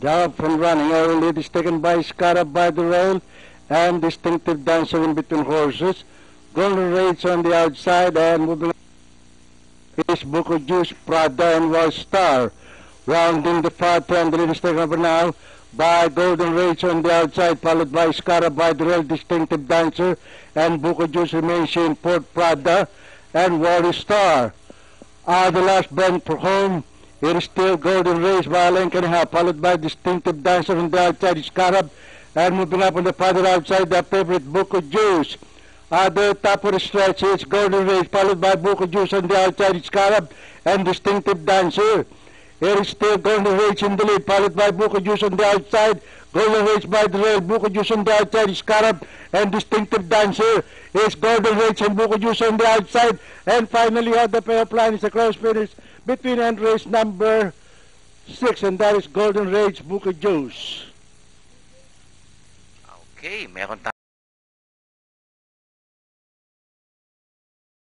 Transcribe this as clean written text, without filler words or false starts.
Jump from running. Our lead is taken by Scarab by the rail and Distinctive Dancer in between horses. Golden Rage on the outside and moving is Buko Juice, Prada, and War Star. Rounding the far turn, the lead is taken over now by Golden Rage on the outside, followed by Scarab by the rail, Distinctive Dancer, and Buko Juice remains in fourth, Prada, and War Star. The last bend for home. It is still Golden Rage by a length and a half, followed by Distinctive Dancer on the outside, Scarab, and moving up on the farther outside, the favorite Buko Juice. The top of the stretch is Golden Rage, followed by Buko Juice on the outside, Scarab, and Distinctive Dancer. It is still Golden Rage in the lead, followed by Buko Juice on the outside, Golden Rage by the rail, Buko Juice on the outside, Scarab, and Distinctive Dancer. Is Golden Rage and Buko Juice on the outside, and finally the pair plan is a close finish between end race number 6, and that is Golden Rage, Buko Juice. Okay, meron